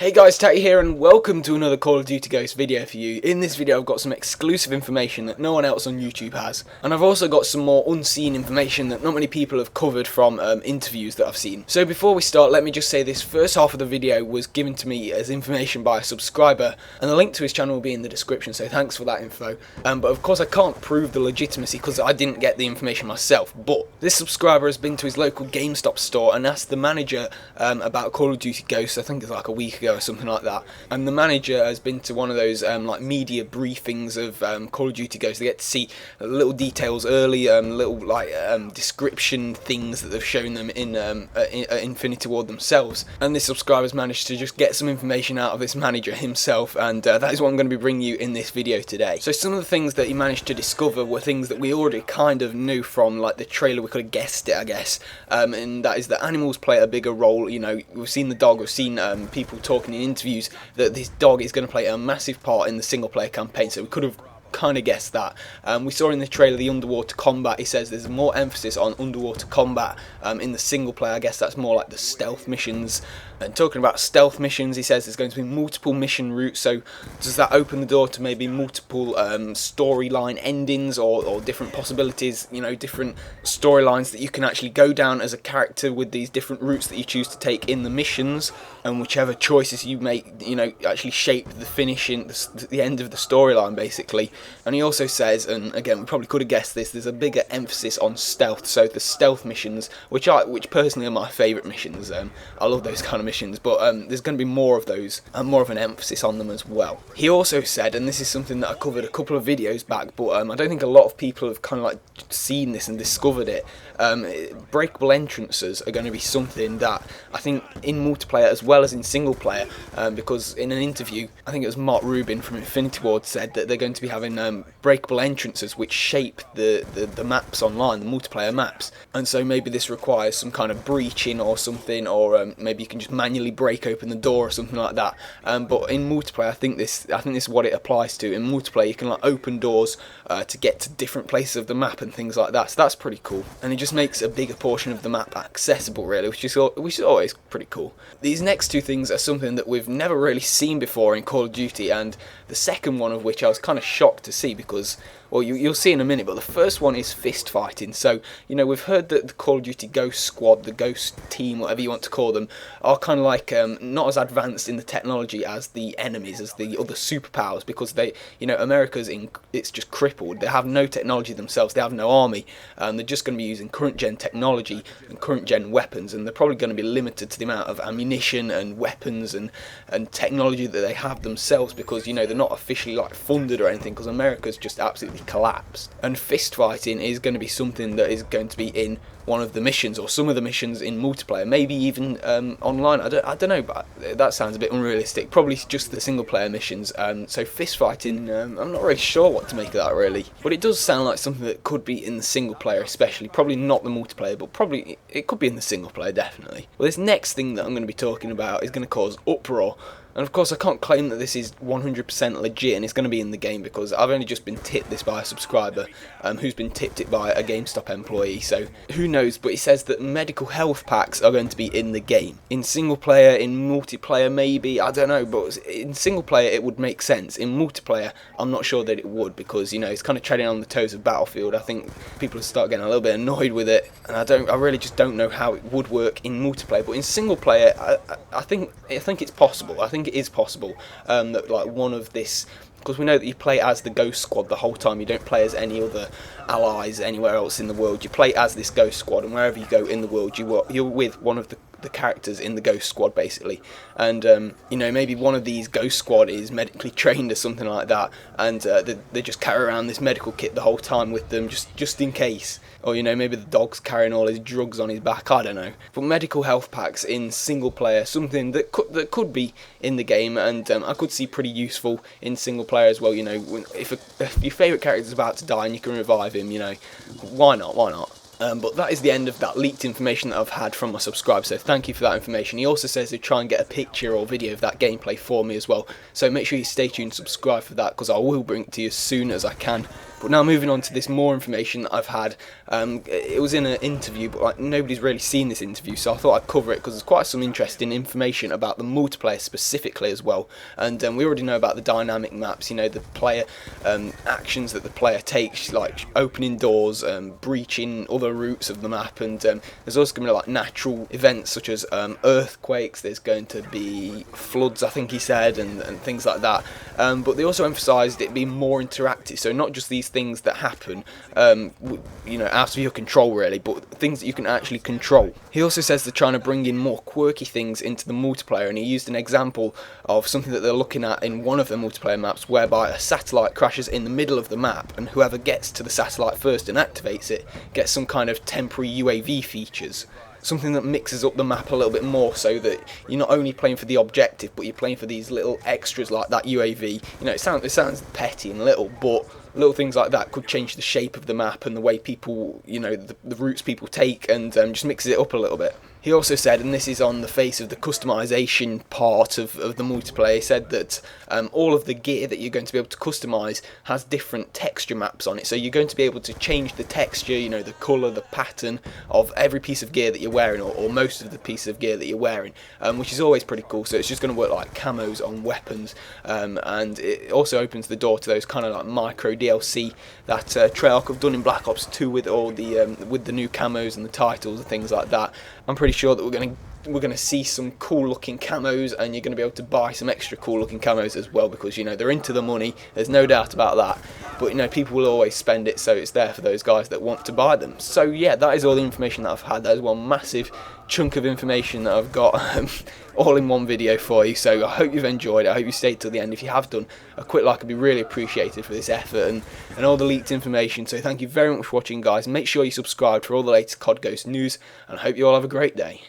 Hey guys, Tatty here and welcome to another Call of Duty Ghosts video for you. In this video I've got some exclusive information that no one else on YouTube has, and I've also got some more unseen information that not many people have covered from interviews that I've seen. So before we start, let me just say this first half of the video was given to me as information by a subscriber, and the link to his channel will be in the description, so thanks for that info. But of course I can't prove the legitimacy because I didn't get the information myself, but this subscriber has been to his local GameStop store and asked the manager about Call of Duty Ghosts, I think it's like a week ago or something like that, and the manager has been to one of those like media briefings of Call of Duty Ghosts. They get to see little details early, little like description things that they've shown them in Infinity Ward themselves, and this subscriber's managed to just get some information out of this manager himself, and that is what I'm going to be bringing you in this video today. So some of the things that he managed to discover were things that we already kind of knew from like the trailer. We could have guessed it, I guess, and that is that animals play a bigger role. You know, we've seen the dog, we've seen people talking in interviews that this dog is going to play a massive part in the single player campaign, so we could have kind of guessed that. We saw in the trailer the underwater combat. He says there's more emphasis on underwater combat in the single player. I guess that's more like the stealth missions. And talking about stealth missions, he says there's going to be multiple mission routes, so does that open the door to maybe multiple storyline endings or different possibilities, you know, different storylines that you can actually go down as a character with these different routes that you choose to take in the missions, and whichever choices you make, you know, actually shape the finishing, the end of the storyline basically. And he also says, and again we probably could have guessed this, there's a bigger emphasis on stealth, so the stealth missions, which personally are my favourite missions. I love those kind of missions, but there's going to be more of those and more of an emphasis on them as well. He also said, and this is something that I covered a couple of videos back, but I don't think a lot of people have kind of like seen this and discovered it. Breakable entrances are going to be something that I think in multiplayer as well as in single player, because in an interview, I think it was Mark Rubin from Infinity Ward said that they're going to be having breakable entrances which shape the maps online, the multiplayer maps, and so maybe this requires some kind of breaching or something, or maybe you can just manually break open the door or something like that. But in multiplayer, I think this is what it applies to. In multiplayer, you can like open doors to get to different places of the map and things like that. So that's pretty cool, and it just makes a bigger portion of the map accessible, really, which is always pretty cool. These next two things are something that we've never really seen before in Call of Duty, and the second one of which I was kind of shocked to see because, well, you'll see in a minute, but the first one is fist fighting. So, you know, we've heard that the Call of Duty Ghost Squad, the Ghost Team, whatever you want to call them, are kind of like not as advanced in the technology as the enemies, as the other superpowers, because they, you know, it's just crippled. They have no technology themselves. They have no army. They're just going to be using current gen technology and current gen weapons, and they're probably going to be limited to the amount of ammunition and weapons and technology that they have themselves, because, you know, they're not officially like funded or anything, because America's just absolutely collapsed. And fist fighting is going to be something that is going to be in one of the missions, or some of the missions in multiplayer, maybe even online. I don't know, but that sounds a bit unrealistic. Probably just the single player missions. So fist fighting, I'm not really sure what to make of that, really, but it does sound like something that could be in the single player, especially. Probably not the multiplayer, but probably it could be in the single player, definitely. Well, this next thing that I'm going to be talking about is going to cause uproar. And of course I can't claim that this is 100% legit and it's going to be in the game, because I've only just been tipped this by a subscriber who's been tipped it by a GameStop employee, so who knows. But he says that medical health packs are going to be in the game. In single player, in multiplayer maybe, I don't know, but in single player it would make sense. In multiplayer I'm not sure that it would, because, you know, it's kind of treading on the toes of Battlefield. I think people will start getting a little bit annoyed with it, and I really just don't know how it would work in multiplayer. But in single player I think it's possible. I think it is possible that like one of this, because we know that you play as the Ghost Squad the whole time. You don't play as any other allies anywhere else in the world. You play as this Ghost Squad, and wherever you go in the world, you're with one of the characters in the Ghost Squad basically. And you know, maybe one of these Ghost Squad is medically trained or something like that, and they just carry around this medical kit the whole time with them, just in case. Or, you know, maybe the dog's carrying all his drugs on his back, I don't know. But medical health packs in single player, something that could be in the game, and I could see pretty useful in single player as well. You know, if your favourite character is about to die and you can revive him, you know, why not? But that is the end of that leaked information that I've had from my subscribers, so thank you for that information. He also says he'll try and get a picture or video of that gameplay for me as well, so make sure you stay tuned and subscribe for that, because I will bring it to you as soon as I can. But now moving on to this more information that I've had. It was in an interview, but like nobody's really seen this interview, so I thought I'd cover it because there's quite some interesting information about the multiplayer specifically as well. And we already know about the dynamic maps, you know, the player actions that the player takes, like opening doors, breaching other routes of the map, and there's also going to be like natural events such as earthquakes. There's going to be floods, I think he said, and things like that. But they also emphasised it being more interactive, so not just these things that happen, you know, out of your control really, but things that you can actually control. He also says they're trying to bring in more quirky things into the multiplayer, and he used an example of something that they're looking at in one of the multiplayer maps, whereby a satellite crashes in the middle of the map, and whoever gets to the satellite first and activates it gets some kind of temporary UAV features. Something that mixes up the map a little bit more, so that you're not only playing for the objective, but you're playing for these little extras like that UAV. You know, it sounds petty and little, but little things like that could change the shape of the map and the way people, you know, the routes people take, and just mixes it up a little bit. He also said, and this is on the face of the customization part of the multiplayer, he said that all of the gear that you're going to be able to customize has different texture maps on it. So you're going to be able to change the texture, you know, the colour, the pattern of every piece of gear that you're wearing, or most of the pieces of gear that you're wearing, which is always pretty cool. So it's just going to work like camos on weapons, and it also opens the door to those kind of like micro DLC that Treyarch have done in Black Ops 2 with all the new camos and the titles and things like that. I'm pretty sure that we're going to see some cool looking camos, and you're going to be able to buy some extra cool looking camos as well, because, you know, they're into the money, there's no doubt about that. But, you know, people will always spend it, so it's there for those guys that want to buy them. So yeah, that is all the information that I've had. That is one massive chunk of information that I've got all in one video for you. So I hope you've enjoyed it. I hope you stayed till the end. If you have done, a quick like would be really appreciated for this effort and all the leaked information. So thank you very much for watching, guys. Make sure you subscribe for all the latest COD Ghost news, and I hope you all have a great day.